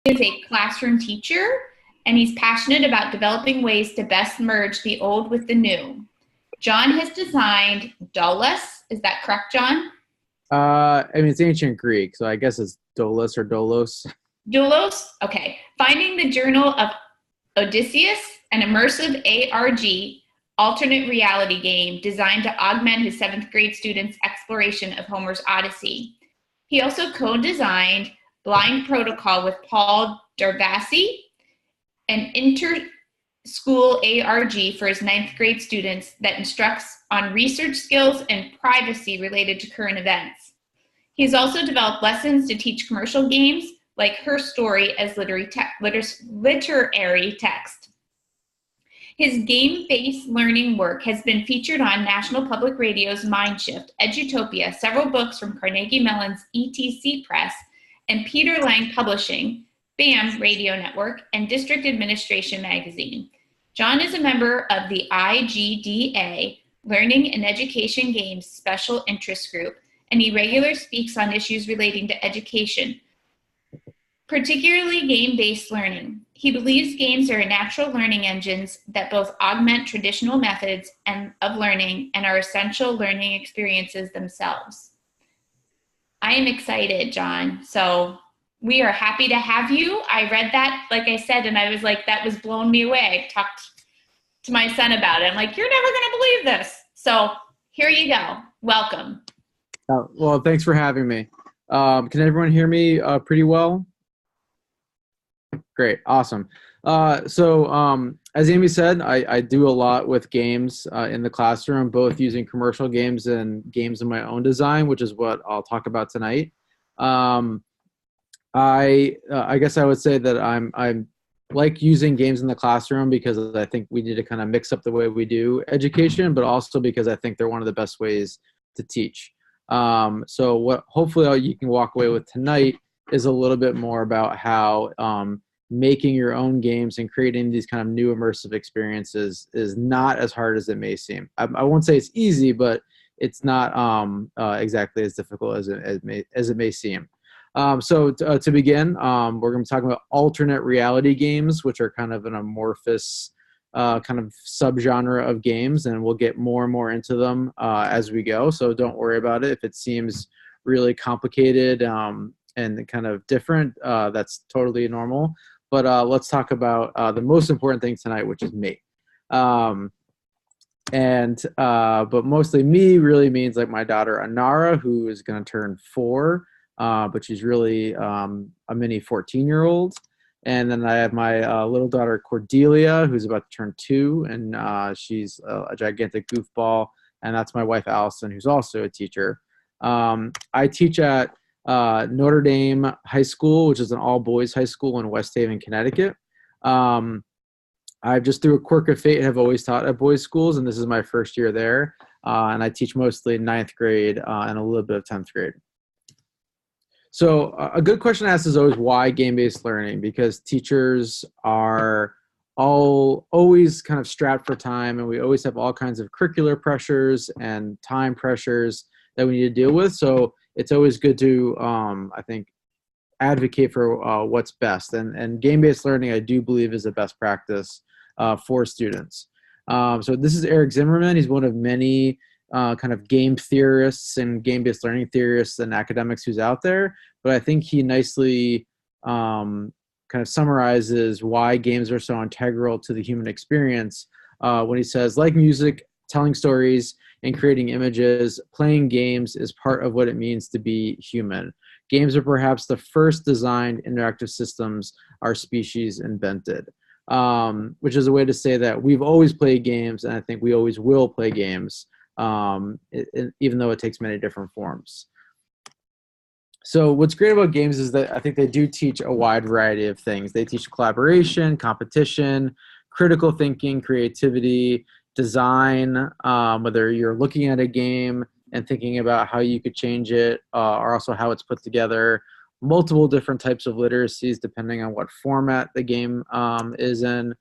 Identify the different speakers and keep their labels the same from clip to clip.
Speaker 1: He is a classroom teacher, and he's passionate about developing ways to best merge the old with the new. John has designed Doulos. Is that correct, John?
Speaker 2: I mean, it's ancient Greek, so I guess it's Doulos or Dolos.
Speaker 1: Doulos? Okay. Finding the Journal of Odysseus, an immersive ARG alternate reality game designed to augment his 7th grade students' exploration of Homer's Odyssey. He also co-designed Blind Protocol with Paul Darvasi, an inter-school ARG for his 9th grade students that instructs on research skills and privacy related to current events. He's also developed lessons to teach commercial games like Her Story as literary text. His game-based learning work has been featured on National Public Radio's Mindshift, Edutopia, several books from Carnegie Mellon's ETC Press, and Peter Lang Publishing, BAM Radio Network, and District Administration Magazine. John is a member of the IGDA, Learning and Education Games Special Interest Group, and he regularly speaks on issues relating to education, particularly game-based learning. He believes games are natural learning engines that both augment traditional methods of learning and are essential learning experiences themselves. I am excited, John. So we are happy to have you. I read that, like I said, and I was like, that was blowing me away. I talked to my son about it. I'm like, you're never going to believe this. So here you go. Welcome.
Speaker 2: Well, thanks for having me. Can everyone hear me pretty well? Great. Awesome. As Amy said, I do a lot with games in the classroom, both using commercial games and games in my own design, which is what I'll talk about tonight. I guess I would say that I'm like using games in the classroom because I think we need to kind of mix up the way we do education, but also because I think they're one of the best ways to teach. So what hopefully you can walk away with tonight is a little bit more about how making your own games and creating these kind of new immersive experiences is not as hard as it may seem. I won't say it's easy, but it's not exactly as difficult as it may seem. To begin, we're going to be talking about alternate reality games, which are kind of an amorphous kind of subgenre of games, and we'll get more and more into them as we go. So don't worry about it if it seems really complicated and kind of different. That's totally normal. But let's talk about the most important thing tonight, which is me. But mostly me really means like my daughter Anara, who is going to turn 4, but she's really a mini 14-year-old. And then I have my little daughter Cordelia, who's about to turn 2, and she's a gigantic goofball. And that's my wife Allison, who's also a teacher. I teach at Notre Dame High School, which is an all-boys high school in West Haven, Connecticut. I just through a quirk of fate have always taught at boys' schools, and this is my first year there. And I teach mostly 9th grade and a little bit of 10th grade. So a good question to ask is always why game-based learning? Because teachers are always kind of strapped for time, and we always have all kinds of curricular pressures and time pressures that we need to deal with. So it's always good to, I think, advocate for what's best. And game-based learning, I do believe, is the best practice for students. So this is Eric Zimmerman. He's one of many kind of game theorists and game-based learning theorists and academics who's out there. But I think he nicely kind of summarizes why games are so integral to the human experience when he says, like music, telling stories, and creating images, playing games is part of what it means to be human. Games are perhaps the first designed interactive systems our species invented, which is a way to say that we've always played games, and I think we always will play games, even though it takes many different forms. So what's great about games is that I think they do teach a wide variety of things. They teach collaboration, competition, critical thinking, creativity, design, whether you're looking at a game and thinking about how you could change it, or also how it's put together, multiple different types of literacies depending on what format the game is in,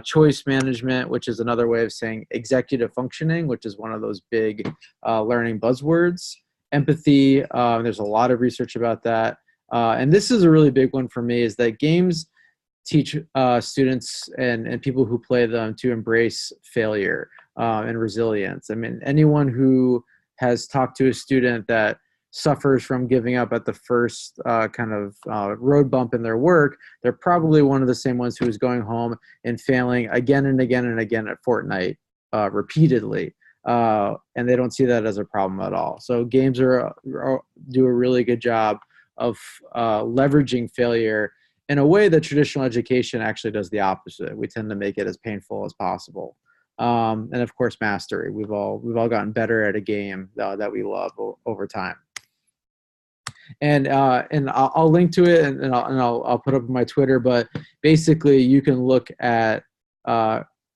Speaker 2: choice management, which is another way of saying executive functioning, which is one of those big learning buzzwords, empathy, there's a lot of research about that, And this is a really big one for me, is that games teach students and people who play them to embrace failure and resilience. I mean, anyone who has talked to a student that suffers from giving up at the first road bump in their work, they're probably one of the same ones who is going home and failing again and again and again at Fortnite repeatedly. And they don't see that as a problem at all. So games do a really good job of leveraging failure in a way that traditional education actually does the opposite. We tend to make it as painful as possible. And of course, mastery. We've all gotten better at a game that we love over time. And I'll link to it, and I'll put up on my Twitter. But basically, you can look at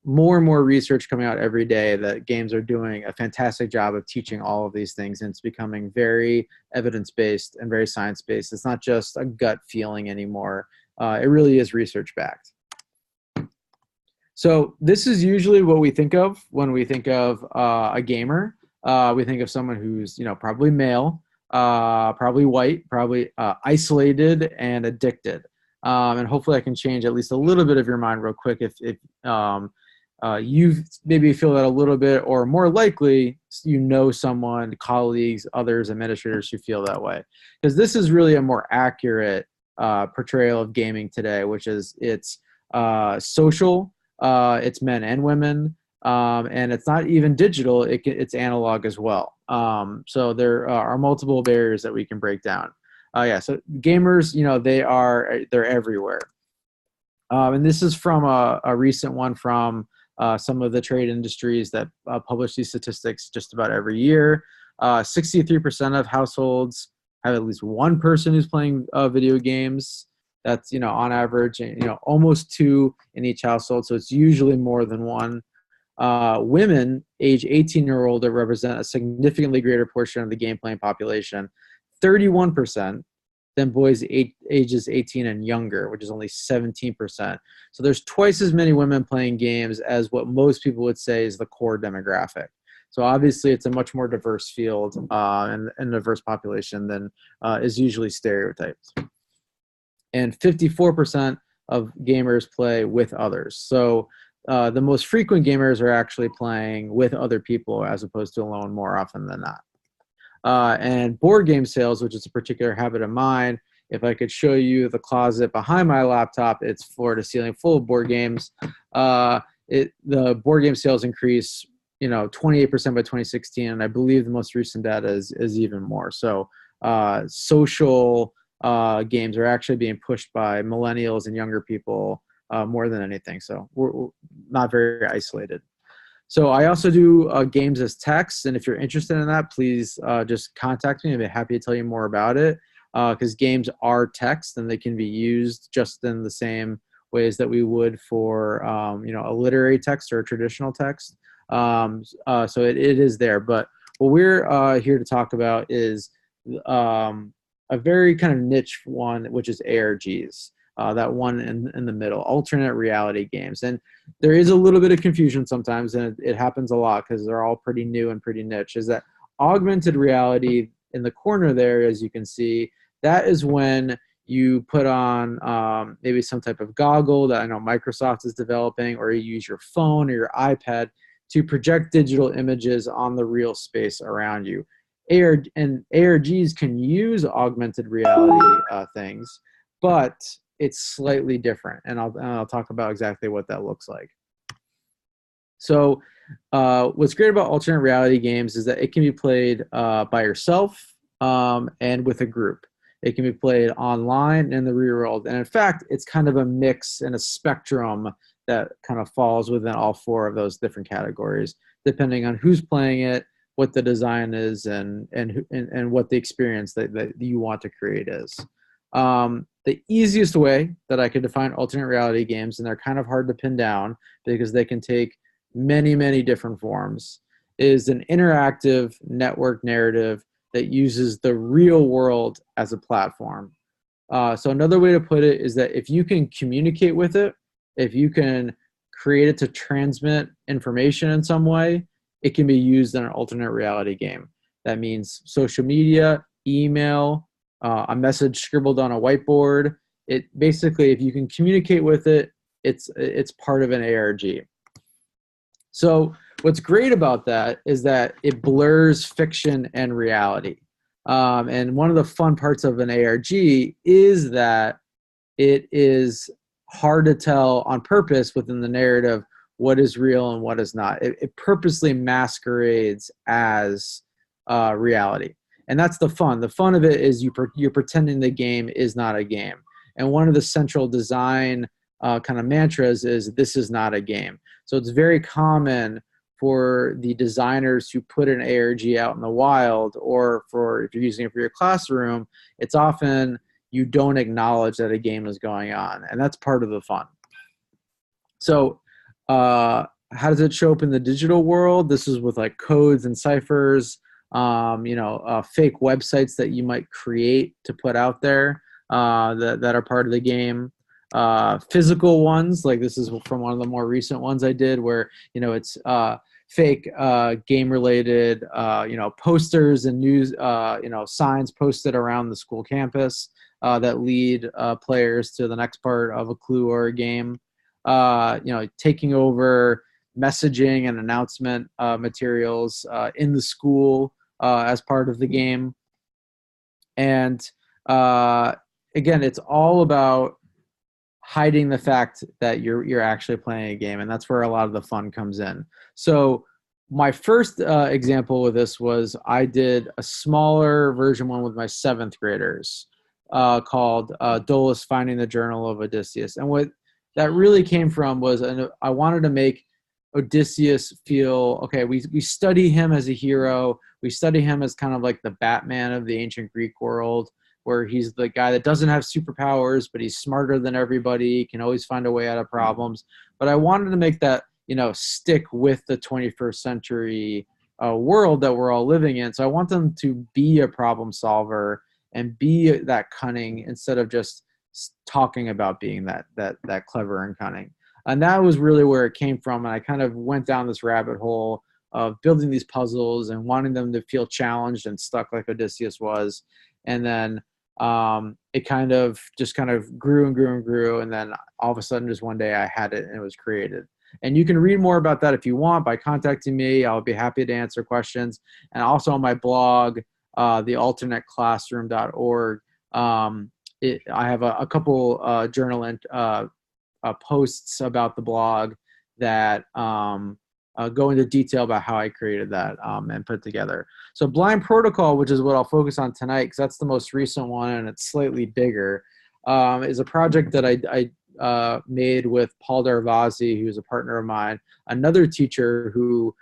Speaker 2: more and more research coming out every day that games are doing a fantastic job of teaching all of these things, and it's becoming very evidence-based and very science-based. It's not just a gut feeling anymore. It really is research-backed. So this is usually what we think of when we think of a gamer. We think of someone who's, probably male, probably white, probably isolated and addicted. And hopefully I can change at least a little bit of your mind real quick if you maybe feel that a little bit, or more likely, someone, colleagues, others, administrators who feel that way. Because this is really a more accurate portrayal of gaming today, which is it's social, it's men and women, and it's not even digital, it's analog as well. So there are multiple barriers that we can break down. So gamers, they're everywhere. And this is from a recent one from some of the trade industries that publish these statistics just about every year. 63% of households have at least one person who's playing video games. That's, on average, almost 2 in each household. So it's usually more than one. Women age 18 or older represent a significantly greater portion of the game playing population, 31%, than boys ages 18 and younger, which is only 17%. So there's twice as many women playing games as what most people would say is the core demographic. So obviously it's a much more diverse field and diverse population than is usually stereotyped. And 54% of gamers play with others. So the most frequent gamers are actually playing with other people as opposed to alone more often than not. And board game sales, which is a particular habit of mine, if I could show you the closet behind my laptop, it's floor to ceiling full of board games. The board game sales increase 28% by 2016, and I believe the most recent data is even more. So social games are actually being pushed by millennials and younger people more than anything. So we're not very isolated. So I also do games as text, and if you're interested in that, please just contact me. I'd be happy to tell you more about it, because games are text and they can be used just in the same ways that we would for a literary text or a traditional text. So it is there. But what we're here to talk about is a very kind of niche one, which is ARGs. That one in the middle, alternate reality games. And there is a little bit of confusion sometimes, and it happens a lot because they're all pretty new and pretty niche, is that augmented reality in the corner there, as you can see, that is when you put on maybe some type of goggle that I know Microsoft is developing, or you use your phone or your iPad to project digital images on the real space around you. ARGs can use augmented reality things, but it's slightly different, and I'll talk about exactly what that looks like. So what's great about alternate reality games is that it can be played by yourself and with a group. It can be played online and in the real world. And in fact, it's kind of a mix and a spectrum that kind of falls within all 4 of those different categories, depending on who's playing it, what the design is, and what the experience that you want to create is. The easiest way that I could define alternate reality games, and they're kind of hard to pin down because they can take many, many different forms, is an interactive network narrative that uses the real world as a platform. So another way to put it is that if you can communicate with it, if you can create it to transmit information in some way, it can be used in an alternate reality game. That means social media, email, a message scribbled on a whiteboard. It basically, if you can communicate with it, it's part of an ARG. So what's great about that is that it blurs fiction and reality. And one of the fun parts of an ARG is that it is hard to tell on purpose within the narrative what is real and what is not. It purposely masquerades as reality. And that's the fun. The fun of it is you're pretending the game is not a game. And one of the central design kind of mantras is, this is not a game. So it's very common for the designers who put an ARG out in the wild, or for if you're using it for your classroom, it's often you don't acknowledge that a game is going on. And that's part of the fun. So how does it show up in the digital world? This is with like codes and ciphers, fake websites that you might create to put out there that are part of the game. Physical ones, like this is from one of the more recent ones I did, where it's fake game related posters and news signs posted around the school campus that lead players to the next part of a clue or a game. Taking over messaging and announcement materials in the school as part of the game. And again, it's all about hiding the fact that you're actually playing a game, and that's where a lot of the fun comes in. So my first example with this was I did a smaller version one with my 7th graders called Dolus Finding the Journal of Odysseus. And what that really came from was I wanted to make Odysseus feel, okay, we study him as a hero. We study him as kind of like the Batman of the ancient Greek world, where he's the guy that doesn't have superpowers, but he's smarter than everybody, can always find a way out of problems. But I wanted to make that, stick with the 21st century world that we're all living in. So I want them to be a problem solver and be that cunning instead of just talking about being that clever and cunning. And that was really where it came from. And I kind of went down this rabbit hole of building these puzzles and wanting them to feel challenged and stuck like Odysseus was. And then it kind of grew and grew and grew. And then all of a sudden, just one day I had it and it was created. And you can read more about that if you want by contacting me. I'll be happy to answer questions. And also on my blog, thealternateclassroom.org, I have a couple journal and posts about the blog that go into detail about how I created that and put it together. So Blind Protocol, which is what I'll focus on tonight, because that's the most recent one and it's slightly bigger, is a project that I made with Paul Darvazi, who's a partner of mine, another teacher who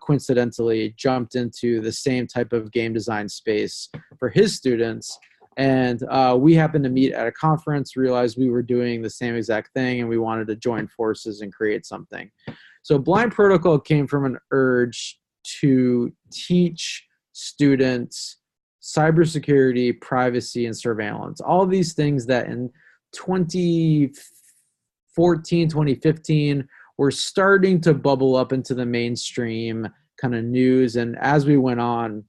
Speaker 2: coincidentally jumped into the same type of game design space for his students. And we happened to meet at a conference, realized we were doing the same exact thing, and we wanted to join forces and create something. So Blind Protocol came from an urge to teach students cybersecurity, privacy, and surveillance. All of these things that in 2014, 2015 were starting to bubble up into the mainstream kind of news. And as we went on,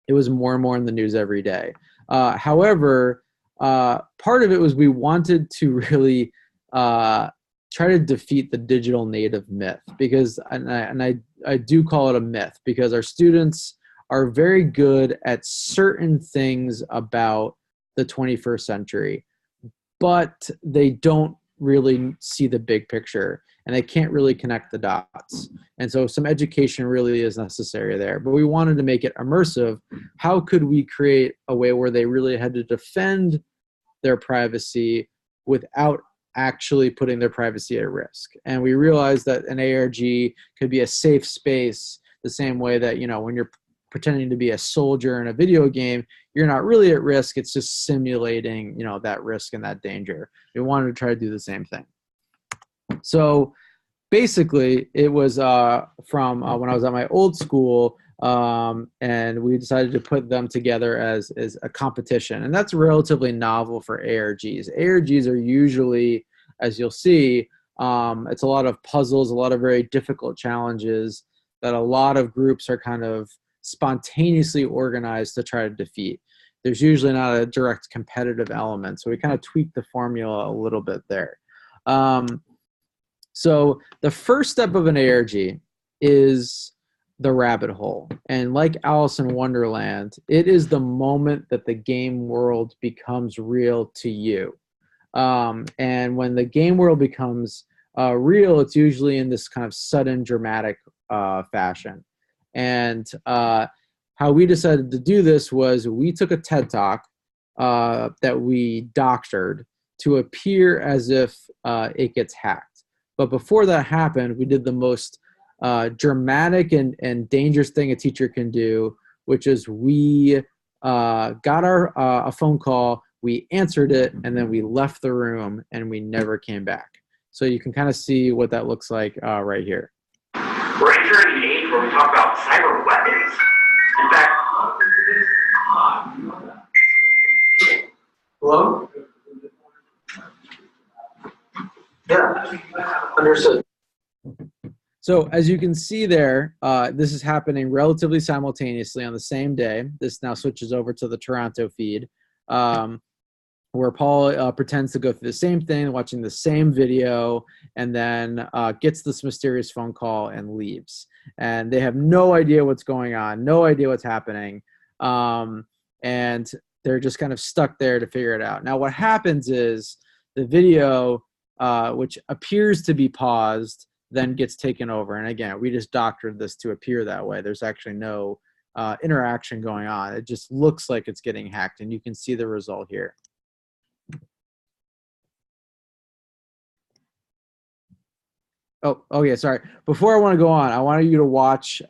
Speaker 2: it was more and more in the news every day. However, part of it was we wanted to really try to defeat the digital native myth, because, and I do call it a myth, because our students are very good at certain things about the 21st century, but they don't really see the big picture and they can't really connect the dots. And so some education really is necessary there, but we wanted to make it immersive. How could we create a way where they really had to defend their privacy without actually putting their privacy at risk? And we realized that an ARG could be a safe space the same way that, when you're pretending to be a soldier in a video game, you're not really at risk. It's just simulating, that risk and that danger. We wanted to try to do the same thing. So basically it was from when I was at my old school, and we decided to put them together as a competition. And that's relatively novel for ARGs. ARGs are usually, as you'll see, it's a lot of puzzles, a lot of very difficult challenges that a lot of groups are kind of spontaneously organized to try to defeat. there's usually not a direct competitive element. So we kind of tweak the formula a little bit there. So the first step of an ARG is the rabbit hole. And like Alice in Wonderland, it is the moment that the game world becomes real to you. And when the game world becomes real, it's usually in this kind of sudden, dramatic fashion. And how we decided to do this was we took a TED Talk that we doctored to appear as if it gets hacked. But before that happened, we did the most dramatic and dangerous thing a teacher can do, which is we got a phone call, we answered it, and then we left the room and we never came back. So you can kind of see what that looks like right here.
Speaker 3: We're entering an age where we talk about cyber weapons. In fact, hello? Yeah, understood.
Speaker 2: So as you can see there, this is happening relatively simultaneously on the same day. This now switches over to the Toronto feed, where Paul pretends to go through the same thing, watching the same video, and then gets this mysterious phone call and leaves. And they have no idea what's going on, no idea what's happening, and they're just kind of stuck there to figure it out. Now what happens is the video, which appears to be paused, then gets taken over. And again, we just doctored this to appear that way. There's actually no interaction going on. It just looks like it's getting hacked, and you can see the result here. Oh yeah, sorry. Before I want to go on, I wanted you to watch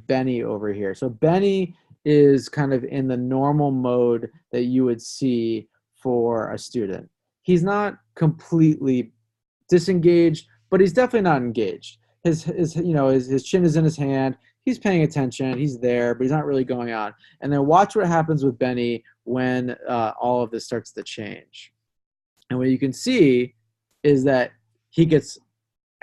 Speaker 2: Benny over here. So Benny is kind of in the normal mode that you would see for a student. He's not completely disengaged, but he's definitely not engaged. His chin is in his hand. He's paying attention. He's there, but he's not really going on. And then watch what happens with Benny when all of this starts to change. And what you can see is that he gets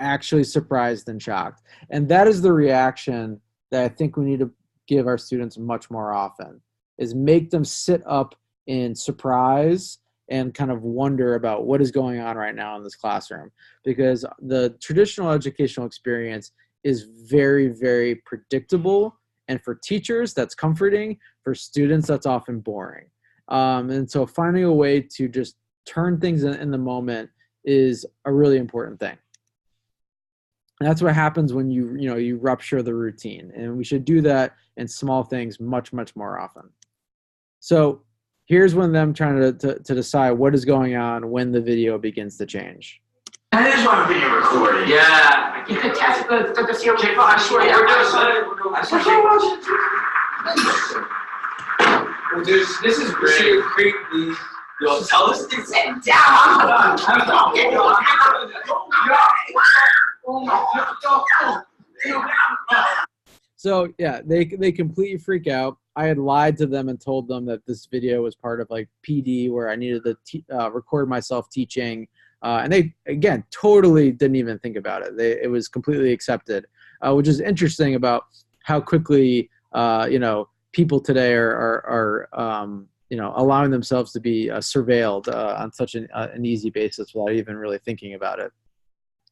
Speaker 2: actually surprised and shocked. And that is the reaction that I think we need to give our students much more often, is make them sit up in surprise and kind of wonder about what is going on right now in this classroom. Because the traditional educational experience is very, very predictable. And for teachers, that's comforting. For students, that's often boring. And so finding a way to just turn things in the moment is a really important thing. And that's what happens when you rupture the routine. And we should do that in small things much, much more often. So here's one of them trying to decide what is going on when the video begins to change.
Speaker 3: That is why I'm being recorded. Yeah, I can't test the seal. I swear, yeah, we're doing it. This is great. Yo, tell us to sit down.
Speaker 2: So yeah, they completely freak out. I had lied to them and told them that this video was part of like PD, where I needed to record myself teaching, and they again totally didn't even think about it. It was completely accepted, which is interesting about how quickly people today are allowing themselves to be surveilled on such an easy basis without even really thinking about it.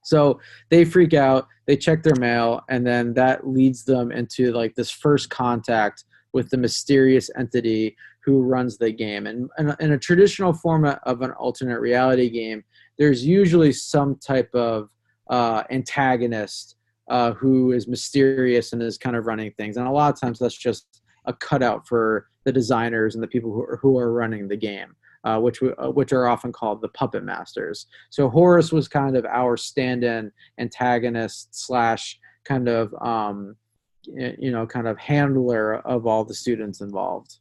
Speaker 2: So they freak out, they check their mail, and then that leads them into like this first contact with the mysterious entity who runs the game. And in a traditional format of an alternate reality game, there's usually some type of antagonist who is mysterious and is kind of running things. And a lot of times that's just a cutout for the designers and the people who are running the game. Which are often called the puppet masters. So Horus was kind of our stand-in antagonist slash kind of kind of handler of all the students involved.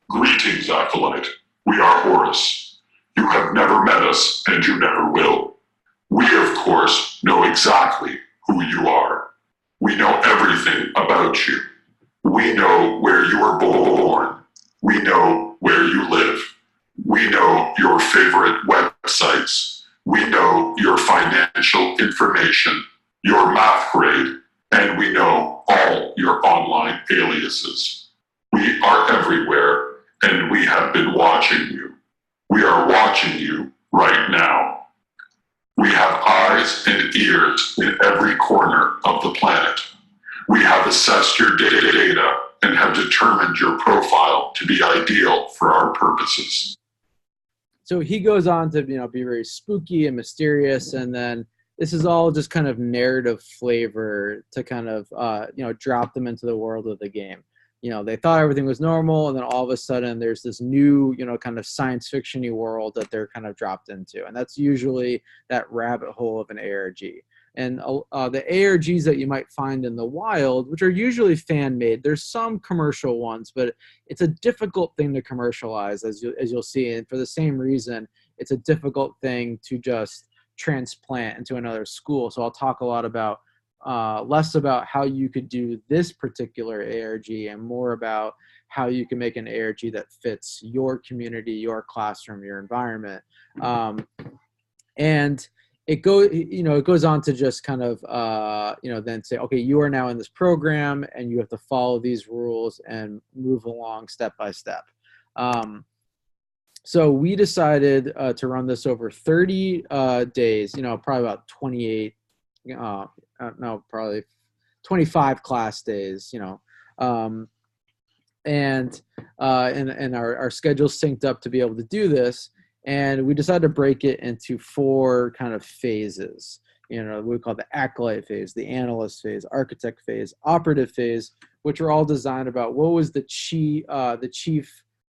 Speaker 4: Greetings, Acolyte. We are Horus. You have never met us, and you never will. We, of course, know exactly who you are. We know everything about you. We know where you were born. We know where you live. We know your favorite websites. We know your financial information, your math grade, and we know all your online aliases. We are everywhere, and we have been watching you. We are watching you right now. We have eyes and ears in every corner of the planet. We have assessed your data and have determined your profile to be ideal for our purposes.
Speaker 2: So he goes on to, be very spooky and mysterious, and then this is all just kind of narrative flavor to kind of, drop them into the world of the game. They thought everything was normal, and then all of a sudden there's this new, kind of science fiction-y world that they're kind of dropped into. And that's usually that rabbit hole of an ARG. And the ARGs that you might find in the wild, which are usually fan-made, there's some commercial ones, but it's a difficult thing to commercialize, as you'll see. And for the same reason, it's a difficult thing to just transplant into another school. So I'll talk a lot about less about how you could do this particular ARG and more about how you can make an ARG that fits your community, your classroom, your environment. And it goes on to just kind of, then say, okay, you are now in this program and you have to follow these rules and move along step by step. So we decided to run this over 30 days, probably about 28, probably 25 class days, and our schedule synced up to be able to do this. And we decided to break it into 4 kind of phases. We call the acolyte phase, the analyst phase, architect phase, operative phase, which are all designed about what was the chief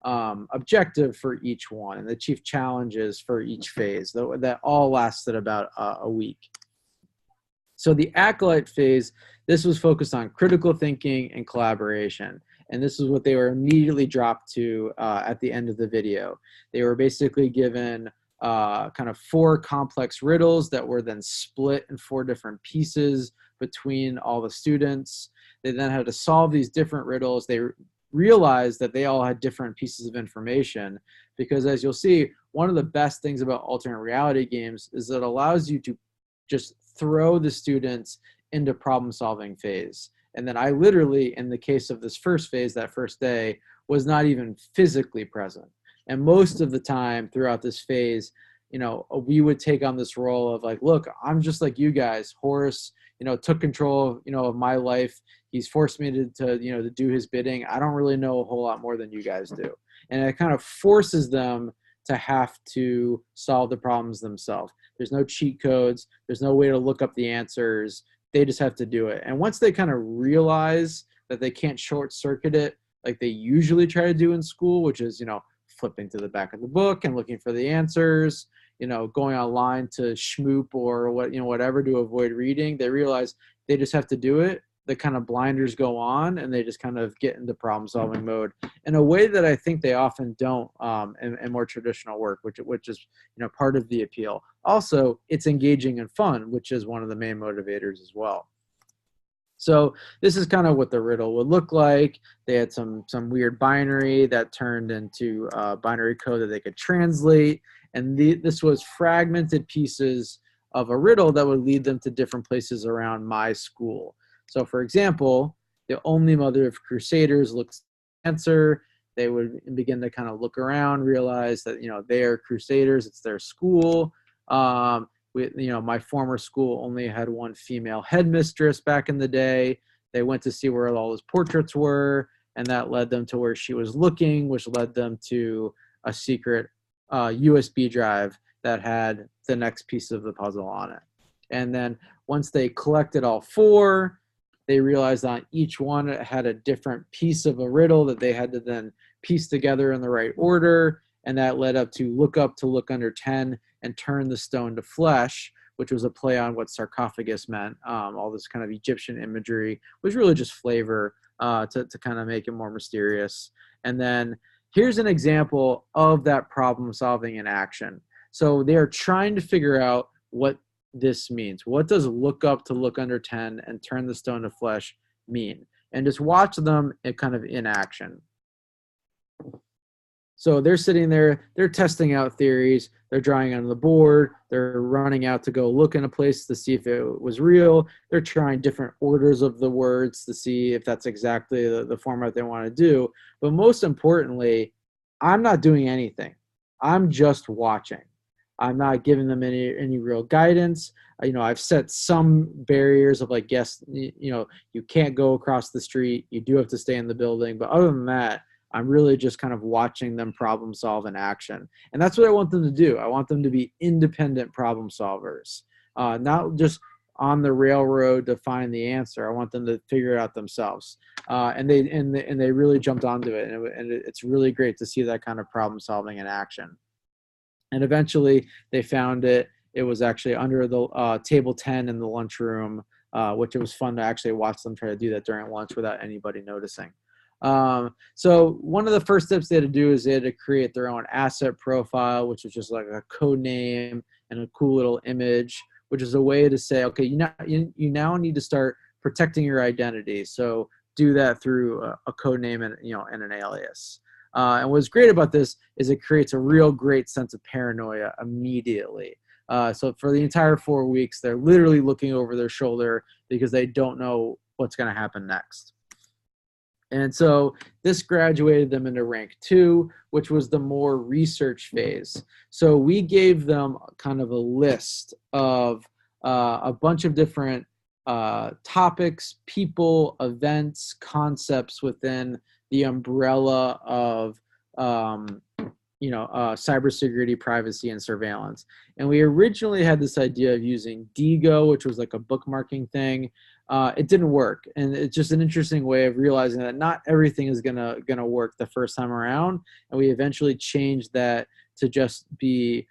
Speaker 2: objective for each one and the chief challenges for each phase. That all lasted about a week. So the acolyte phase, this was focused on critical thinking and collaboration. And this is what they were immediately dropped to at the end of the video. They were basically given kind of 4 complex riddles that were then split in 4 different pieces between all the students. They then had to solve these different riddles. They realized that they all had different pieces of information because, as you'll see, one of the best things about alternate reality games is that it allows you to just throw the students into problem-solving phase. And then I literally, in the case of this first phase, that first day, was not even physically present. And most of the time throughout this phase, we would take on this role of like, look, I'm just like you guys. Horace, took control, of my life. He's forced me to do his bidding. I don't really know a whole lot more than you guys do. And it kind of forces them to have to solve the problems themselves. There's no cheat codes. There's no way to look up the answers. They just have to do it. And once they kind of realize that they can't short circuit it like they usually try to do in school, which is, flipping to the back of the book and looking for the answers, going online to schmoop or whatever to avoid reading, they realize they just have to do it. The kind of blinders go on and they just kind of get into problem solving mode in a way that I think they often don't in more traditional work, which is, part of the appeal. Also, it's engaging and fun, which is one of the main motivators as well. So this is kind of what the riddle would look like. They had some weird binary that turned into binary code that they could translate. And this was fragmented pieces of a riddle that would lead them to different places around my school. So for example, the only mother of crusaders looks answer. They would begin to kind of look around, realize that, they are crusaders, it's their school. My former school only had 1 female headmistress back in the day. They went to see where all those portraits were, and that led them to where she was looking, which led them to a secret USB drive that had the next piece of the puzzle on it. And then once they collected all 4, they realized on each one it had a different piece of a riddle that they had to then piece together in the right order. And that led up to look under 10, and turn the stone to flesh, which was a play on what sarcophagus meant. All this kind of Egyptian imagery was really just flavor to kind of make it more mysterious. And then here's an example of that problem solving in action. So they are trying to figure out what this means. What does look up to look under 10 and turn the stone to flesh mean? And just watch them kind of in action. So they're sitting there, they're testing out theories, they're drawing on the board, they're running out to go look in a place to see if it was real, they're trying different orders of the words to see if that's exactly the format they want to do. But most importantly, I'm not doing anything. I'm just watching. I'm not giving them any real guidance. I've set some barriers of like, yes, you can't go across the street. You do have to stay in the building. But other than that, I'm really just kind of watching them problem solve in action. And that's what I want them to do. I want them to be independent problem solvers, not just on the railroad to find the answer. I want them to figure it out themselves. And they really jumped onto it. And it's really great to see that kind of problem solving in action. And eventually they found it. It was actually under the table 10 in the lunchroom, which it was fun to actually watch them try to do that during lunch without anybody noticing. So one of the first steps they had to do is they had to create their own asset profile, which was just like a code name and a cool little image, which is a way to say, okay, you now need to start protecting your identity. So do that through a code name and an alias. And what's great about this is it creates a real great sense of paranoia immediately. So for the entire 4 weeks, they're literally looking over their shoulder because they don't know what's going to happen next. And so this graduated them into rank 2, which was the more research phase. So we gave them kind of a list of a bunch of different topics, people, events, concepts within the umbrella of cybersecurity, privacy, and surveillance. And we originally had this idea of using Digo, which was like a bookmarking thing. It didn't work, and it's just an interesting way of realizing that not everything is gonna work the first time around. And we eventually changed that to just be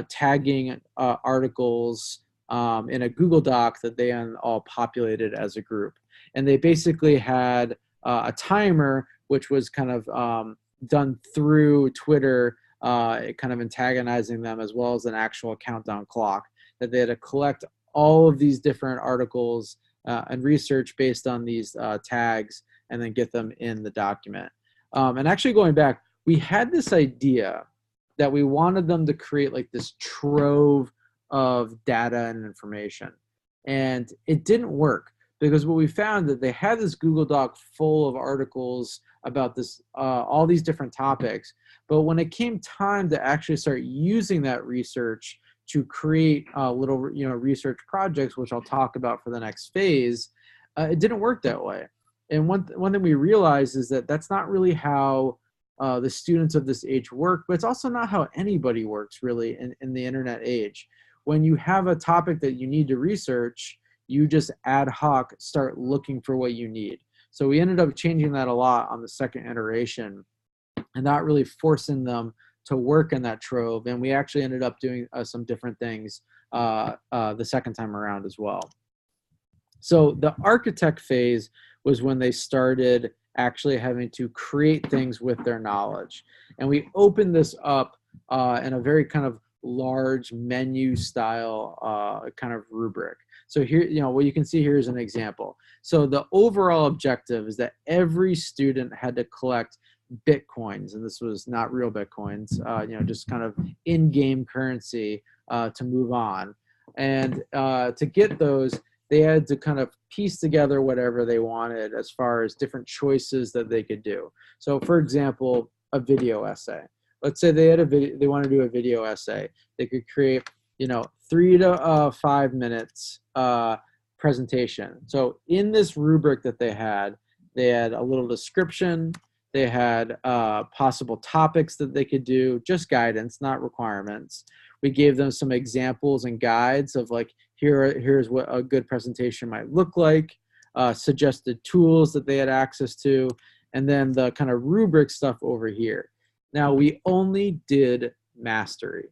Speaker 2: tagging articles in a Google Doc that they all populated as a group. And they basically had a timer, which was kind of done through Twitter, kind of antagonizing them, as well as an actual countdown clock that they had to collect all of these different articles and research based on these tags and then get them in the document. And actually going back, we had this idea that we wanted them to create like this trove of data and information. And it didn't work because what we found that they had this Google Doc full of articles about this, all these different topics. But when it came time to actually start using that research to create little, research projects, which I'll talk about for the next phase, it didn't work that way. And one thing we realized is that that's not really how the students of this age work, but it's also not how anybody works really in the internet age. When you have a topic that you need to research, you just ad hoc start looking for what you need. So we ended up changing that a lot on the second iteration and not really forcing them to work in that trove. And we actually ended up doing some different things the second time around as well. So the architect phase was when they started actually having to create things with their knowledge. And we opened this up in a very kind of large menu style kind of rubric. So here, what you can see here is an example. So the overall objective is that every student had to collect Bitcoins, and this was not real Bitcoins, just kind of in-game currency to move on. And to get those, they had to kind of piece together whatever they wanted as far as different choices that they could do. So for example, a video essay. Let's say they had they want to do a video essay. They could create, 3 to 5 minutes presentation. So in this rubric that they had a little description. They had possible topics that they could do, just guidance, not requirements. We gave them some examples and guides of like, here's what a good presentation might look like, suggested tools that they had access to, and then the kind of rubric stuff over here. Now, we only did mastery,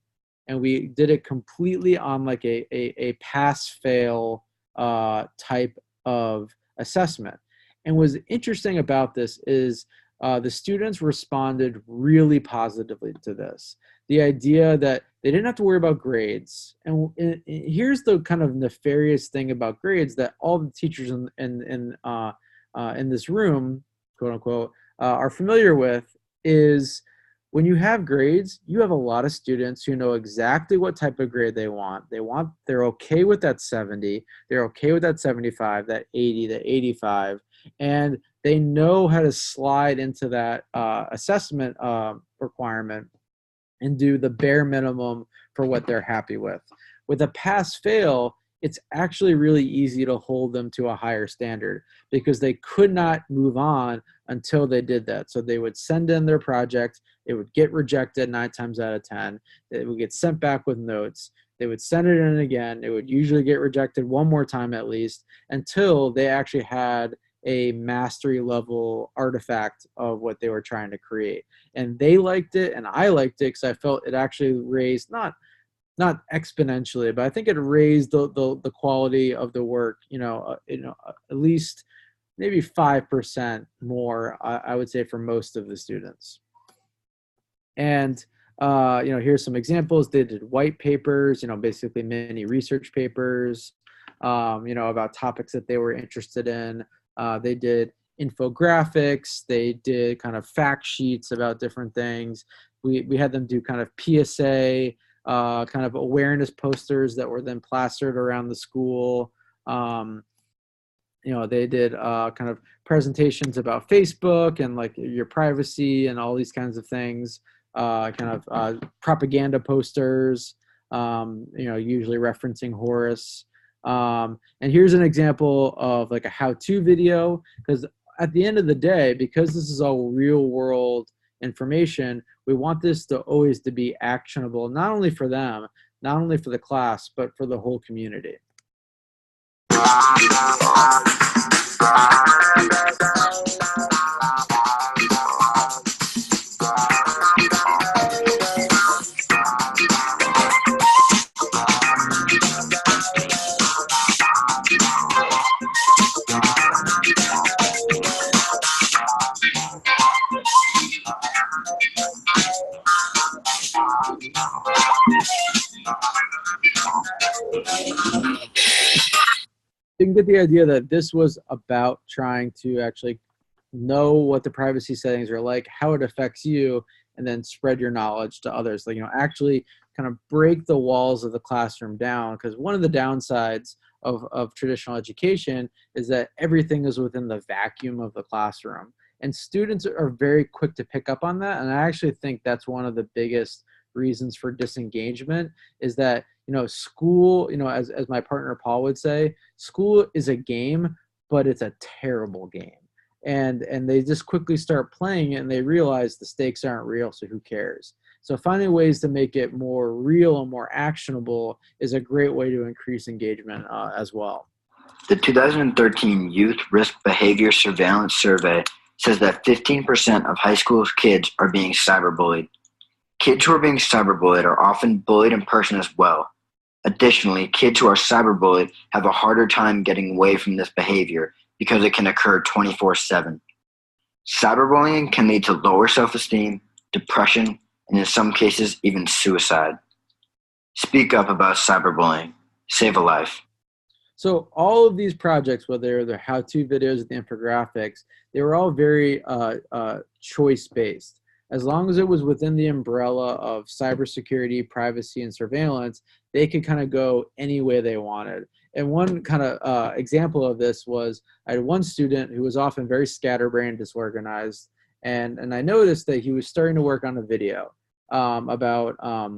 Speaker 2: and we did it completely on like a pass-fail type of assessment. And what's interesting about this is the students responded really positively to this. The idea that They didn't have to worry about grades. And here's the kind of nefarious thing about grades that all the teachers in this room, quote unquote, are familiar with is when you have grades, you have a lot of students who know exactly what type of grade they want. They're okay with that 70, they're okay with that 75, that 80, that 85, and they know how to slide into that assessment requirement and do the bare minimum for what they're happy with. With a pass-fail, it's actually really easy to hold them to a higher standard because they could not move on until they did that. So they would send in their project, it would get rejected 9 times out of 10, it would get sent back with notes, they would send it in again, it would usually get rejected one more time at least until they actually had a mastery level artifact of what they were trying to create. And they liked it and I liked it because I felt it actually raised not exponentially, but I think it raised the quality of the work, at least maybe 5% more, I would say, for most of the students. And here's some examples. They did white papers, basically mini research papers, about topics that they were interested in. They did infographics. They did kind of fact sheets about different things. We had them do kind of PSA, kind of awareness posters that were then plastered around the school. They did kind of presentations about Facebook and like your privacy and all these kinds of things, propaganda posters, usually referencing Horace. And here's an example of like a how-to video, because at the end of the day, because this is all real world information, we want this to always to be actionable, not only for them, not only for the class, but for the whole community. You can get the idea that this was about trying to actually know what the privacy settings are like, how it affects you, and then spread your knowledge to others. Like, actually kind of break the walls of the classroom down, because one of the downsides of traditional education is that everything is within the vacuum of the classroom. And students are very quick to pick up on that. And I actually think that's one of the biggest reasons for disengagement is that, school, as my partner Paul would say, school is a game, but it's a terrible game. And they just quickly start playing it and they realize the stakes aren't real, so who cares? So finding ways to make it more real and more actionable is a great way to increase engagement as well.
Speaker 5: The 2013 Youth Risk Behavior Surveillance Survey says that 15% of high school kids are being cyberbullied. Kids who are being cyberbullied are often bullied in person as well. Additionally, kids who are cyberbullied have a harder time getting away from this behavior because it can occur 24/7. Cyberbullying can lead to lower self-esteem, depression, and in some cases, even suicide. Speak up about cyberbullying. Save a life.
Speaker 2: So all of theyese projects, whether they're how-to videos or the infographics, they were all very choice-based. As long as it was within the umbrella of cybersecurity, privacy, and surveillance, they could kind of go any way they wanted. And one kind of example of this was I had one student who was often very scatterbrained, disorganized, and I noticed that he was starting to work on a video about, I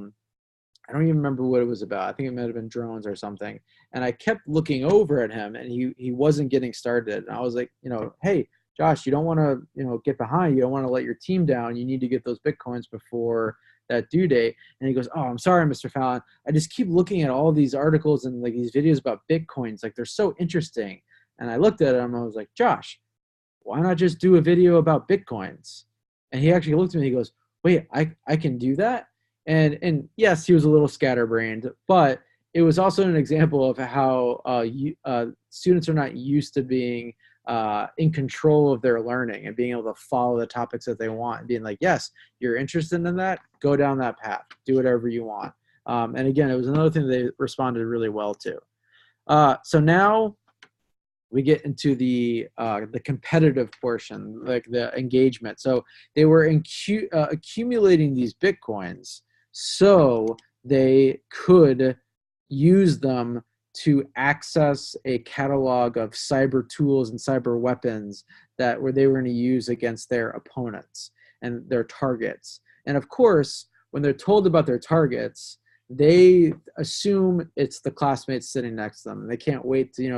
Speaker 2: don't even remember what it was about. I think it might have been drones or something. And I kept looking over at him, and he wasn't getting started. And I was like, hey, Josh, you don't want to, get behind. You don't want to let your team down. You need to get those Bitcoins before that due date. And he goes, oh, I'm sorry, Mr. Fallon. I just keep looking at all these articles and like these videos about Bitcoins. Like they're so interesting. And I looked at him and I was like, Josh, why not just do a video about Bitcoins? And he actually looked at me and he goes, wait, I can do that? And yes, he was a little scatterbrained, but it was also an example of how students are not used to being in control of their learning and being able to follow the topics that they want and being like, yes, you're interested in that, go down that path, do whatever you want. And again, it was another thing they responded really well to. So now we get into the competitive portion, like the engagement. So they were accumulating these Bitcoins so they could use them to access a catalog of cyber tools and cyber weapons that they were going to use against their opponents and their targets. And of course, when they're told about their targets, they assume it's the classmates sitting next to them. They can't wait to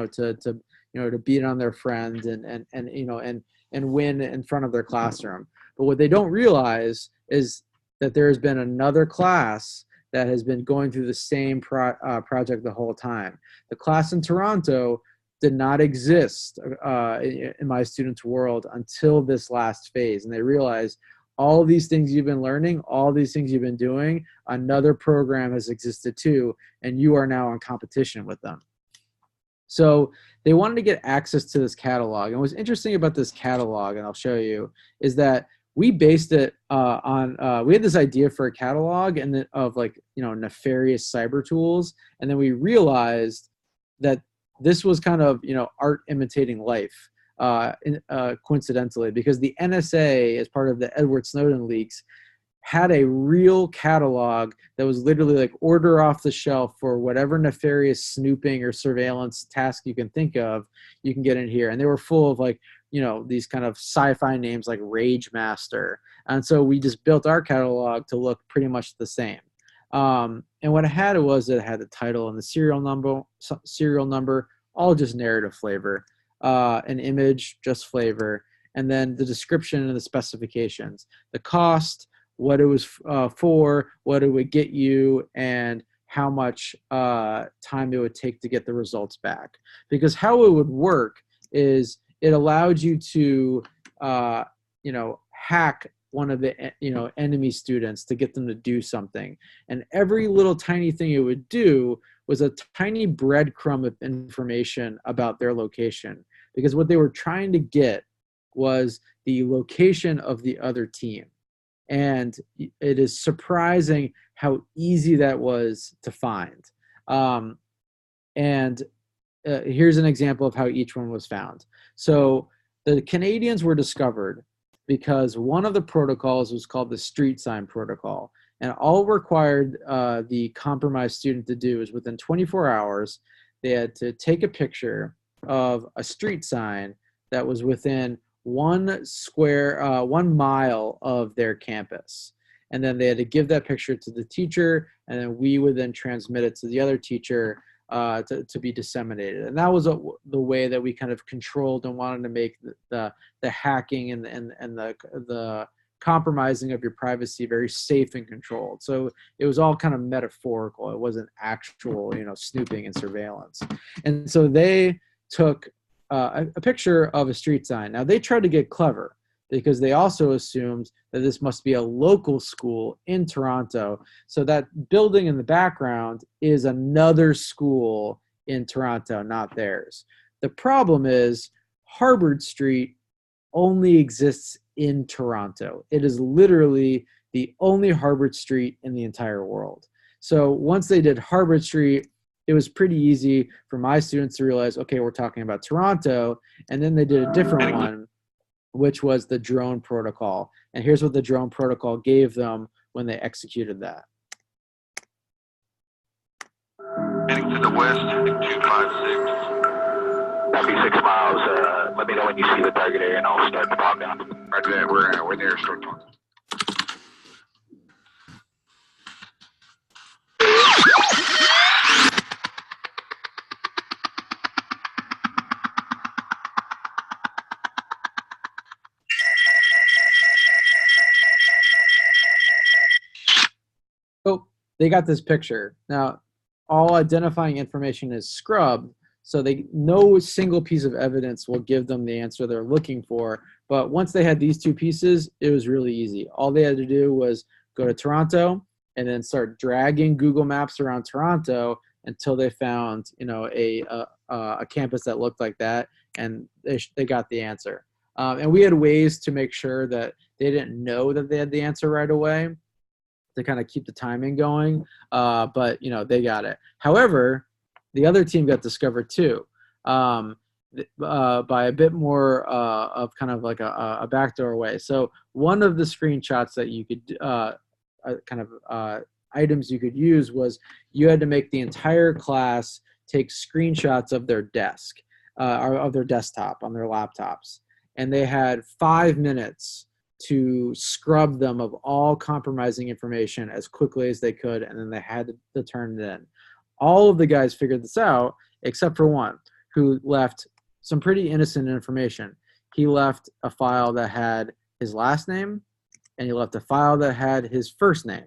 Speaker 2: beat on their friend and win in front of their classroom. But what they don't realize is that there has been another class that has been going through the same project the whole time. The class in Toronto did not exist in my students' world until this last phase. And they realized all these things you've been learning, all these things you've been doing, another program has existed too, and you are now in competition with them. So they wanted to get access to this catalog. And what's interesting about this catalog, and I'll show you, is that we based it we had this idea for a catalog and of nefarious cyber tools. And then we realized that this was kind of, art imitating life, coincidentally, because the NSA, as part of the Edward Snowden leaks, had a real catalog that was literally like order off the shelf for whatever nefarious snooping or surveillance task you can think of, you can get in here. And they were full of these kind of sci-fi names like Rage Master. And so we just built our catalog to look pretty much the same. And what it had the title and the serial number, all just narrative flavor, an image, just flavor, and then the description and the specifications, the cost, what it was for, what it would get you, and how much time it would take to get the results back. Because how it would work is it allowed you to, hack one of the, enemy students to get them to do something. And every little tiny thing it would do was a tiny breadcrumb of information about their location. Because what they were trying to get was the location of the other team. And it is surprising how easy that was to find. Here's an example of how each one was found. So the Canadians were discovered because one of the protocols was called the street sign protocol. And all required the compromised student to do is within 24 hours, they had to take a picture of a street sign that was within 1 mile of their campus. And then they had to give that picture to the teacher, and then we would then transmit it to the other teacher to be disseminated. And that was the way that we kind of controlled and wanted to make the hacking and the compromising of your privacy very safe and controlled. So it was all kind of metaphorical. It wasn't actual, snooping and surveillance. And so they took a picture of a street sign. Now they tried to get clever because they also assumed that this must be a local school in Toronto. So that building in the background is another school in Toronto, not theirs. The problem is Harvard Street only exists in Toronto. It is literally the only Harvard Street in the entire world. So once they did Harvard Street, it was pretty easy for my students to realize, okay, we're talking about Toronto. And then they did a different one, which was the drone protocol. And here's what the drone protocol gave them when they executed that.
Speaker 6: Heading to the west, 256. Copy 6 miles. Let me know when you see the target area and I'll start the bomb down. Right there, we're there, short one.
Speaker 2: Oh, they got this picture. Now, all identifying information is scrubbed, so no single piece of evidence will give them the answer they're looking for. But once they had these two pieces, it was really easy. All they had to do was go to Toronto and then start dragging Google Maps around Toronto until they found, a campus that looked like that, and they got the answer. And we had ways to make sure that they didn't know that they had the answer right away. to kind of keep the timing going. But they got it. However, the other team got discovered too, by a bit more of kind of like a backdoor way. So one of the screenshots that you could items you could use was you had to make the entire class take screenshots of their desk or of their desktop on their laptops, and they had 5 minutes to scrub them of all compromising information as quickly as they could, and then they had to turn it in. All of the guys figured this out except for one, who left some pretty innocent information. He left a file that had his last name, and he left a file that had his first name.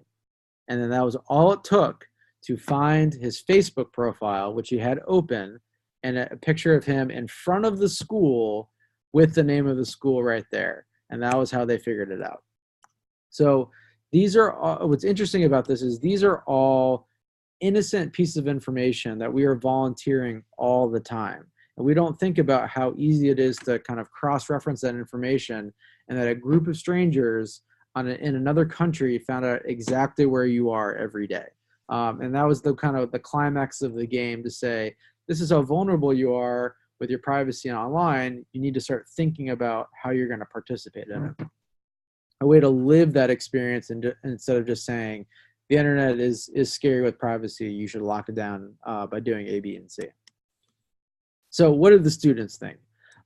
Speaker 2: And then that was all it took to find his Facebook profile, which he had open, and a picture of him in front of the school with the name of the school right there. And that was how they figured it out. So these are all, what's interesting about this is these are all innocent pieces of information that we are volunteering all the time. And we don't think about how easy it is to kind of cross-reference that information, and that a group of strangers in another country found out exactly where you are every day. And that was the kind of the climax of the game, to say, this is how vulnerable you are with your privacy online. You need to start thinking about how you're going to participate in it. A way to live that experience, and instead of just saying, the internet is scary with privacy, you should lock it down by doing A, B, and C. So what did the students think?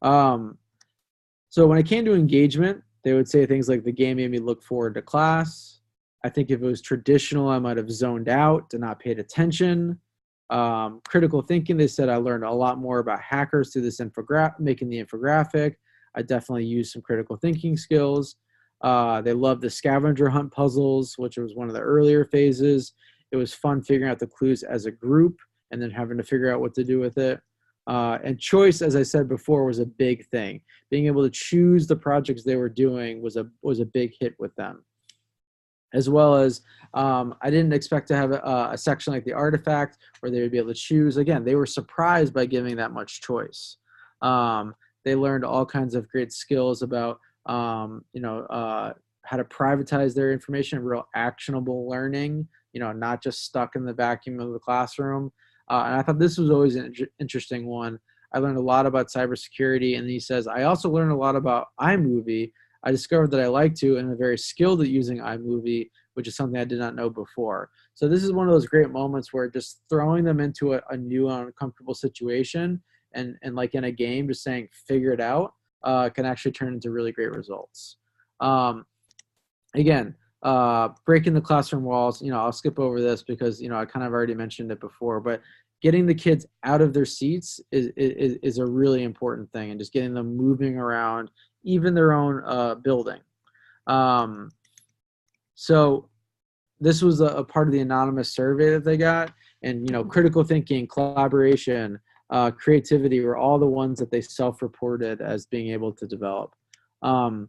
Speaker 2: So when it came to engagement, they would say things like, the game made me look forward to class. I think if it was traditional, I might have zoned out and not paid attention. Critical thinking, they said, I learned a lot more about hackers through this making the infographic. I definitely used some critical thinking skills. They loved the scavenger hunt puzzles, which was one of the earlier phases. It was fun figuring out the clues as a group and then having to figure out what to do with it. And choice, as I said before, was a big thing. Being able to choose the projects they were doing was a big hit with them. As well as, I didn't expect to have a section like the artifact where they would be able to choose. Again, they were surprised by giving that much choice. They learned all kinds of great skills about, how to privatize their information, real actionable learning, not just stuck in the vacuum of the classroom. And I thought this was always an interesting one. I learned a lot about cybersecurity, and he says, I also learned a lot about iMovie. I discovered that I like to, and I'm very skilled at using iMovie, which is something I did not know before. So this is one of those great moments where just throwing them into a new uncomfortable situation, and like in a game, just saying, figure it out, can actually turn into really great results. Again, breaking the classroom walls, I'll skip over this because, I kind of already mentioned it before, but getting the kids out of their seats is a really important thing, and just getting them moving around, even their own building. So this was a part of the anonymous survey that they got, and, critical thinking, collaboration, creativity were all the ones that they self-reported as being able to develop. And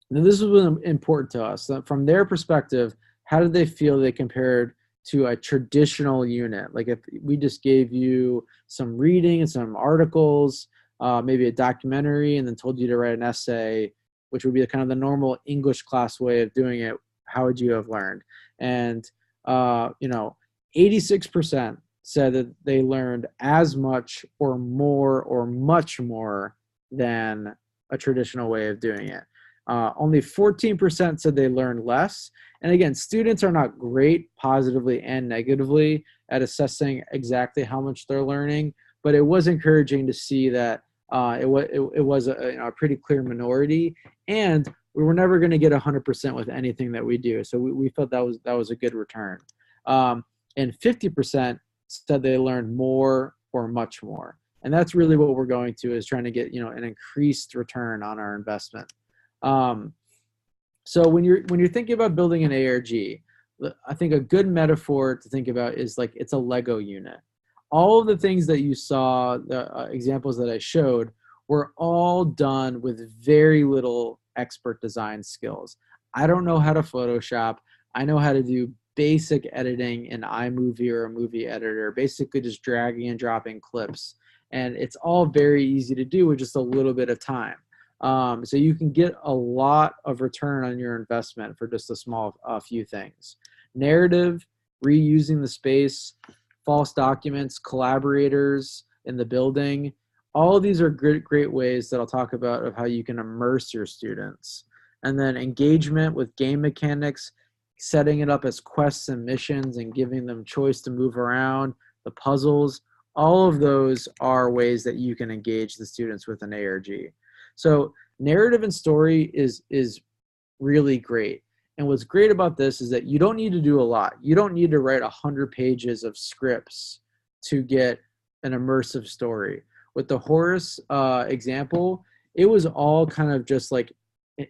Speaker 2: this was important to us. From their perspective, how did they feel they compared to a traditional unit? Like if we just gave you some reading and some articles, maybe a documentary, and then told you to write an essay, which would be kind of the normal English class way of doing it, how would you have learned? And, 86% said that they learned as much or more or much more than a traditional way of doing it. Only 14% said they learned less. And again, students are not great positively and negatively at assessing exactly how much they're learning, but it was encouraging to see that it was a pretty clear minority, and we were never going to get 100% with anything that we do. So we felt that was a good return. And 50% said they learned more or much more. And that's really what we're going to, is trying to get, an increased return on our investment. So when you're thinking about building an ARG, I think a good metaphor to think about is like it's a Lego unit. All of the things that you saw, the examples that I showed, were all done with very little expert design skills. I don't know how to Photoshop. I know how to do basic editing in iMovie or a movie editor, basically just dragging and dropping clips. And it's all very easy to do with just a little bit of time. So you can get a lot of return on your investment for just a small few things. narrative, reusing the space, false documents, collaborators in the building. All of these are great ways that I'll talk about of how you can immerse your students. And then engagement with game mechanics, setting it up as quests and missions and giving them choice to move around, the puzzles. All of those are ways that you can engage the students with an ARG. So narrative and story is really great. And what's great about this is that you don't need to do a lot. You don't need to write 100 pages of scripts to get an immersive story. With the Horus example, it was all kind of just like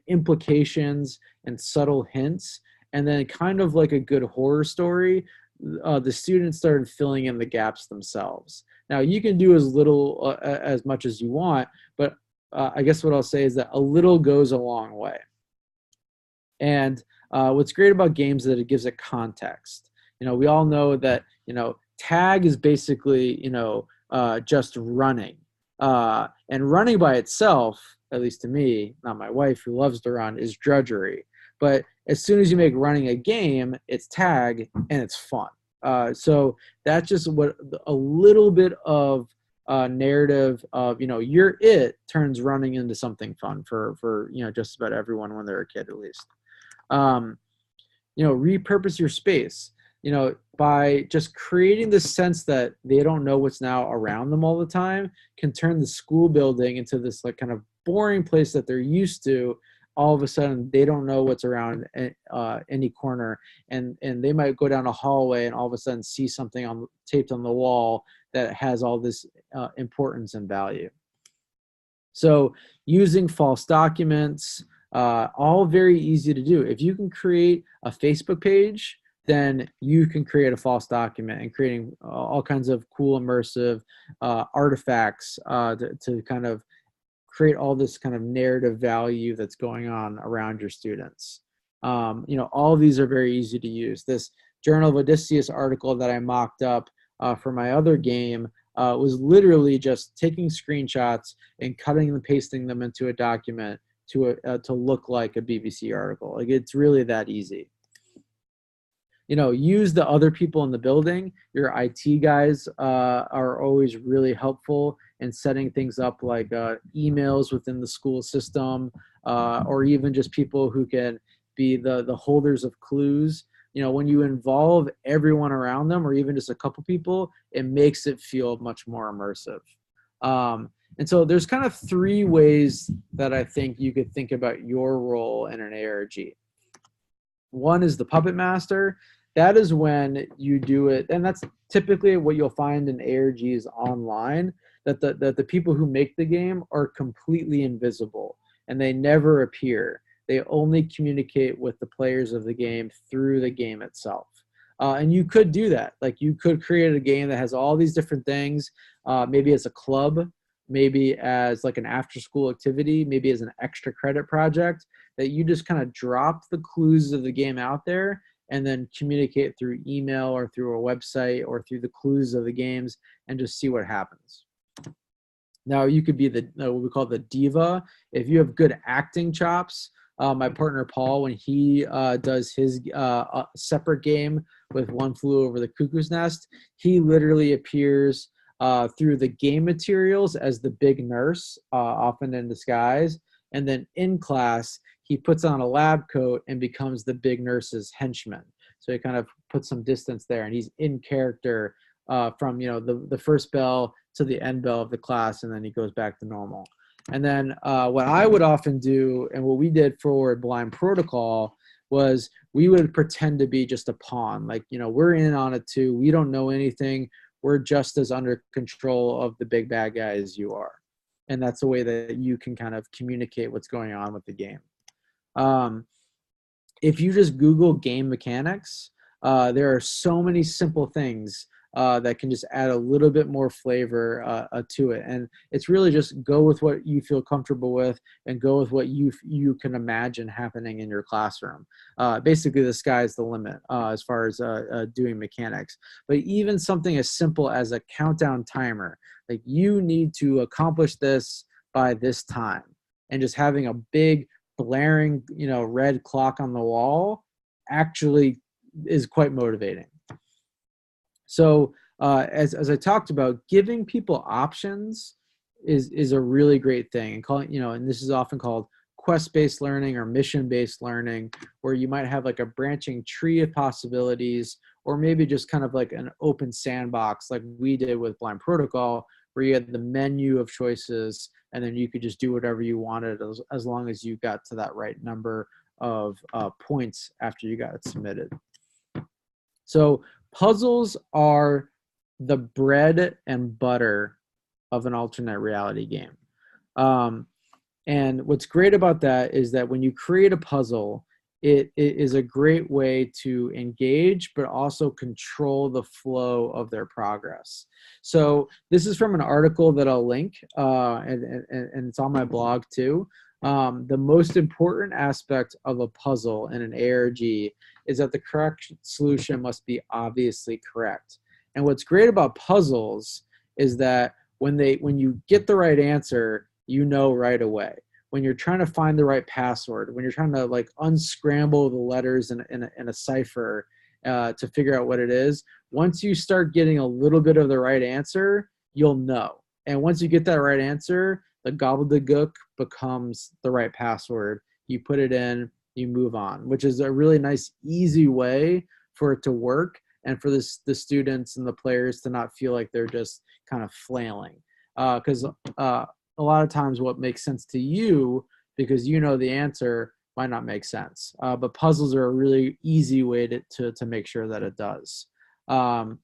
Speaker 2: implications and subtle hints. And then kind of like a good horror story, the students started filling in the gaps themselves. Now, you can do as little, as much as you want, but I guess what I'll say is that a little goes a long way. And what's great about games is that it gives it context. You know, we all know that, you know, tag is basically, you know, just running. And running by itself, at least to me, not my wife who loves to run, is drudgery. But as soon as you make running a game, it's tag and it's fun. So that's just what a little bit of narrative of, you know, you're it turns running into something fun for you know, just about everyone when they're a kid, at least. You know, repurpose your space, you know, by just creating the sense that they don't know what's now around them all the time can turn the school building into this like kind of boring place that they're used to. All of a sudden they don't know what's around any corner, and they might go down a hallway and all of a sudden see something taped on the wall that has all this importance and value. So using false documents, all very easy to do. If you can create a Facebook page, then you can create a false document, and creating all kinds of cool immersive artifacts to kind of create all this kind of narrative value that's going on around your students. You know, all of these are very easy to use. This Journal of Odysseus article that I mocked up for my other game was literally just taking screenshots and cutting and pasting them into a document to look like a BBC article. Like, it's really that easy. You know, use the other people in the building. Your IT guys are always really helpful in setting things up, like emails within the school system, or even just people who can be the holders of clues. You know, when you involve everyone around them, or even just a couple people, it makes it feel much more immersive. And so there's kind of three ways that I think you could think about your role in an ARG. One is the puppet master. That is when you do it, and that's typically what you'll find in ARGs online, that the people who make the game are completely invisible and they never appear. They only communicate with the players of the game through the game itself. And you could do that. Like, you could create a game that has all these different things, maybe as a club, maybe as like an after-school activity, maybe as an extra credit project, that you just kind of drop the clues of the game out there and then communicate through email or through a website or through the clues of the games and just see what happens. Now, you could be what we call the diva. If you have good acting chops, my partner Paul, when he does his separate game with One Flew Over the Cuckoo's Nest, he literally appears through the game materials as the big nurse, often in disguise. And then in class, he puts on a lab coat and becomes the big nurse's henchman. So he kind of puts some distance there, and he's in character from, you know, the first bell to the end bell of the class, and then he goes back to normal. And then what I would often do, and what we did for Blind Protocol, was we would pretend to be just a pawn. Like, you know, we're in on it too. We don't know anything. We're just as under control of the big bad guy as you are. And that's the way that you can kind of communicate what's going on with the game. If you just Google game mechanics, there are so many simple things that can just add a little bit more flavor to it. And it's really just go with what you feel comfortable with and go with what you can imagine happening in your classroom. Basically, the sky's the limit as far as doing mechanics. But even something as simple as a countdown timer, like, you need to accomplish this by this time, and just having a big blaring, you know, red clock on the wall actually is quite motivating. So as I talked about, giving people options is a really great thing, and calling, and this is often called quest-based learning or mission-based learning, where you might have like a branching tree of possibilities, or maybe just kind of like an open sandbox like we did with Blind Protocol, where you had the menu of choices and then you could just do whatever you wanted as long as you got to that right number of points after you got it submitted. So puzzles are the bread and butter of an alternate reality game. And what's great about that is that when you create a puzzle, it is a great way to engage, but also control the flow of their progress. So this is from an article that I'll link, and it's on my blog too. The most important aspect of a puzzle in an ARG is that the correct solution must be obviously correct. And what's great about puzzles is that when you get the right answer, you know right away. When you're trying to find the right password, when you're trying to like unscramble the letters in a cipher to figure out what it is, once you start getting a little bit of the right answer, you'll know. And once you get that right answer, the gobbledygook becomes the right password. You put it in, you move on, which is a really nice, easy way for it to work, and for the students and the players to not feel like they're just kind of flailing. Because a lot of times what makes sense to you, because you know the answer, might not make sense. But puzzles are a really easy way to make sure that it does. And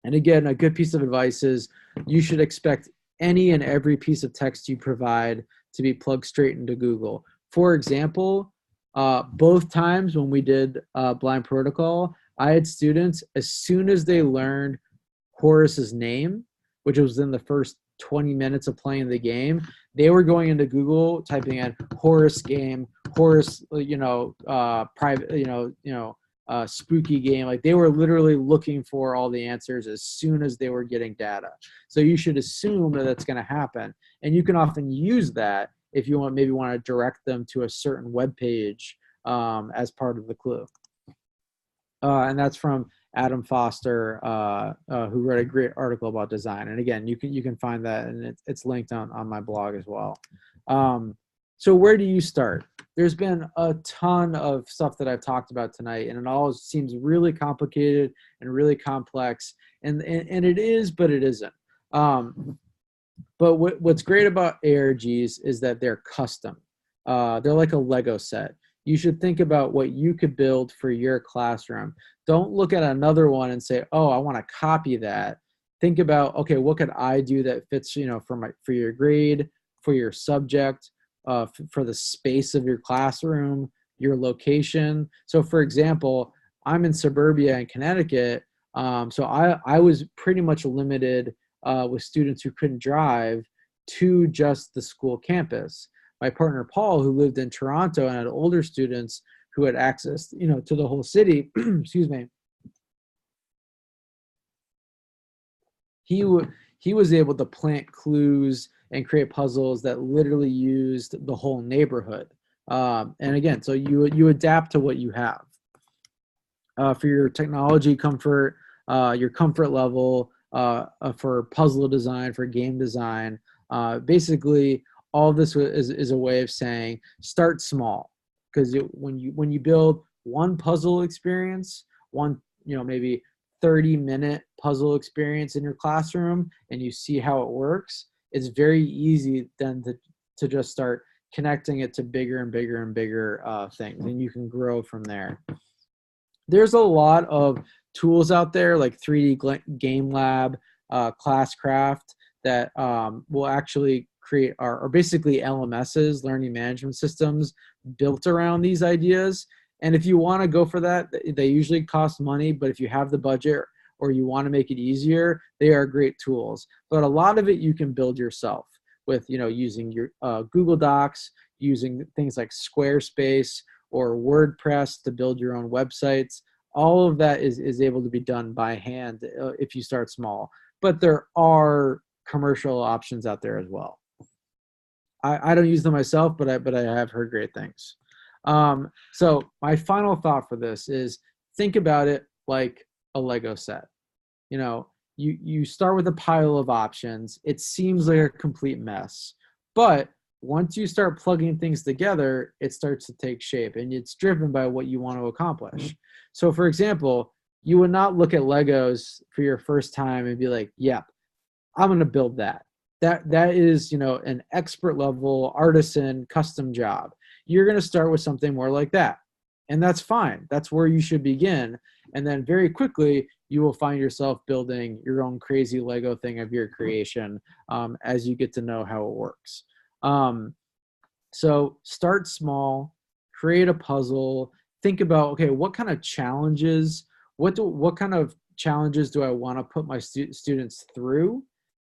Speaker 2: again, a good piece of advice is you should expect any and every piece of text you provide to be plugged straight into Google. For example, both times when we did Blind Protocol, I had students, as soon as they learned Horace's name, which was in the first 20 minutes of playing the game, they were going into Google, typing in Horace game, Horace, private, spooky game. Like, they were literally looking for all the answers as soon as they were getting data. So you should assume that that's going to happen, and you can often use that if you maybe want to direct them to a certain web page as part of the clue. And that's from Adam Foster, who wrote a great article about design. And again, you can find that, and it's linked on my blog as well. So where do you start? There's been a ton of stuff that I've talked about tonight, and it all seems really complicated and really complex, and it is, but it isn't. But what's great about ARGs is that they're custom. They're like a Lego set. You should think about what you could build for your classroom. Don't look at another one and say, oh, I want to copy that. Think about, okay, what could I do that fits, for your grade, for your subject, for the space of your classroom, your location. So for example, I'm in suburbia in Connecticut. So I was pretty much limited with students who couldn't drive to just the school campus. My partner, Paul, who lived in Toronto and had older students who had access, to the whole city, excuse me. He was able to plant clues and create puzzles that literally used the whole neighborhood. And again, so you adapt to what you have. For your technology comfort, your comfort level, for puzzle design, for game design, basically, all of this is a way of saying start small, because when you build one puzzle experience, maybe 30-minute puzzle experience in your classroom, and you see how it works, it's very easy then to just start connecting it to bigger and bigger and bigger things, and you can grow from there. There's a lot of tools out there like 3D Game Lab, Classcraft, that will actually create are basically LMSs, learning management systems, built around these ideas. And if you want to go for that, they usually cost money, but if you have the budget or you want to make it easier, they are great tools. But a lot of it you can build yourself with, using your Google Docs, using things like Squarespace or WordPress to build your own websites. All of that is able to be done by hand if you start small. But there are commercial options out there as well. I don't use them myself, but I have heard great things. So my final thought for this is think about it like a Lego set. You know, you start with a pile of options. It seems like a complete mess, but once you start plugging things together, it starts to take shape, and it's driven by what you want to accomplish. So for example, you would not look at Legos for your first time and be like, yep, I'm going to build that. That is, you know, an expert level artisan custom job. You're going to start with something more like that. And that's fine. That's where you should begin. And then very quickly, you will find yourself building your own crazy Lego thing of your creation as you get to know how it works. So start small, create a puzzle, think about, okay, what kind of challenges, what kind of challenges do I want to put my students through?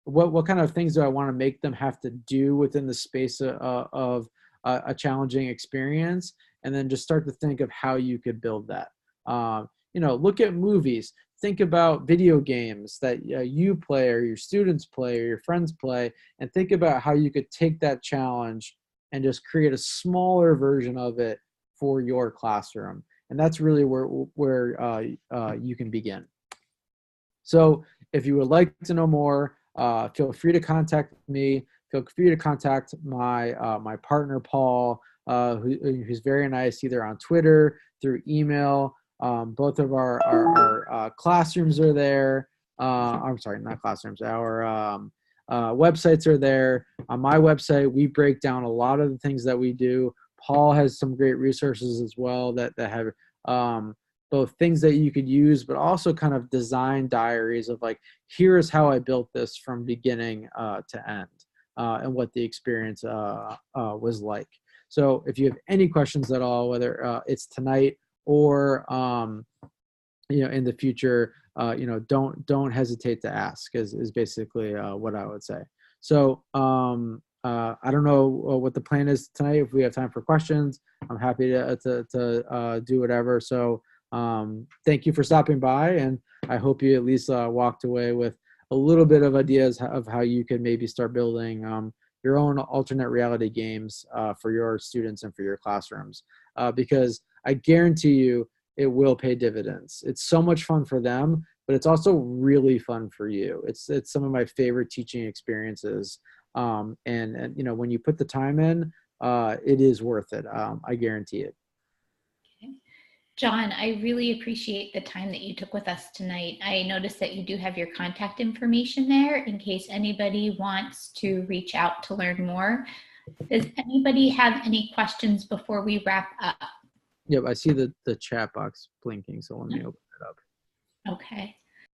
Speaker 2: What kind of things do I want to make them have to do within the space of a challenging experience? And then just start to think of how you could build that. You know, look at movies. Think about video games that you play or your students play or your friends play, and think about how you could take that challenge and just create a smaller version of it for your classroom. And that's really where you can begin. So if you would like to know more, feel free to contact me. Feel free to contact my partner, Paul, who's very nice, either on Twitter, through email. Both of our classrooms are there. I'm sorry, not classrooms. Our websites are there. On my website, we break down a lot of the things that we do. Paul has some great resources as well that have both things that you could use, but also kind of design diaries of like, here's how I built this from beginning to end, and what the experience was like. So if you have any questions at all, whether it's tonight or you know, in the future, you know, don't hesitate to ask is basically what I would say. So I don't know what the plan is tonight. If we have time for questions, I'm happy to do whatever. So thank you for stopping by, and I hope you at least walked away with a little bit of ideas of how you could maybe start building your own alternate reality games for your students and for your classrooms, because I guarantee you it will pay dividends. It's so much fun for them, but it's also really fun for you. It's some of my favorite teaching experiences. And you know, when you put the time in, it is worth it. I guarantee it.
Speaker 1: Okay. John, I really appreciate the time that you took with us tonight. I noticed that you do have your contact information there in case anybody wants to reach out to learn more. Does anybody have any questions before we wrap up?
Speaker 2: Yep, I see the chat box blinking, so let me open it up.
Speaker 1: Okay.